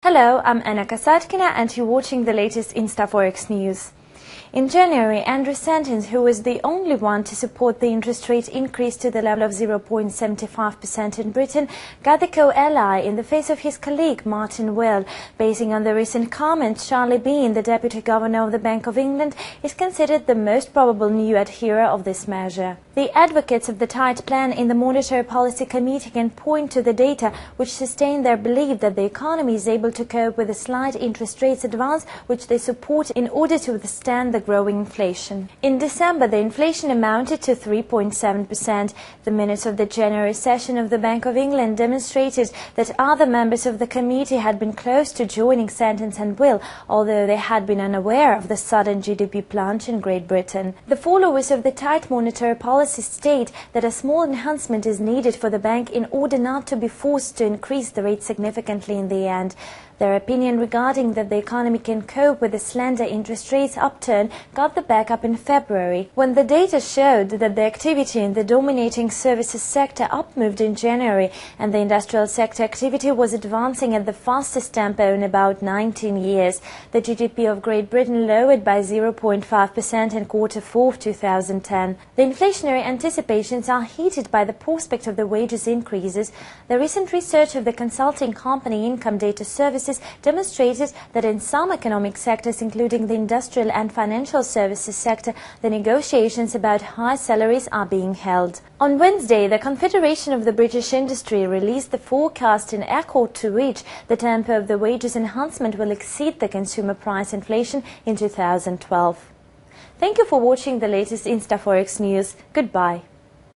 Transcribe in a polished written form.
Hello, I'm Anna Kasatkina and you're watching the latest InstaForex news. In January, Andrew Santins, who was the only one to support the interest rate increase to the level of 0.75% in Britain, got the co-ally in the face of his colleague Martin Will. Basing on the recent comments, Charlie Bean, the Deputy Governor of the Bank of England, is considered the most probable new adherer of this measure. The advocates of the tight plan in the Monetary Policy Committee can point to the data which sustain their belief that the economy is able to cope with a slight interest rates advance, which they support in order to withstand the growing inflation. In December, the inflation amounted to 3.7%. The minutes of the January session of the Bank of England demonstrated that other members of the committee had been close to joining Santins and Will, although they had been unaware of the sudden GDP plunge in Great Britain. The followers of the tight monetary policy state that a small enhancement is needed for the bank in order not to be forced to increase the rate significantly in the end. Their opinion regarding that the economy can cope with a slender interest rates upturn got the backup in February, when the data showed that the activity in the dominating services sector upmoved in January and the industrial sector activity was advancing at the fastest tempo in about 19 years. The GDP of Great Britain lowered by 0.5% in Q4 of 2010. The inflationary anticipations are heated by the prospect of the wages increases. The recent research of the consulting company Income Data Services demonstrated that in some economic sectors, including the industrial and financial services sector, the negotiations about high salaries are being held. On Wednesday, the Confederation of the British Industry released the forecast in accord to which the tempo of the wages enhancement will exceed the consumer price inflation in 2012. Thank you for watching the latest InstaForex news. Goodbye.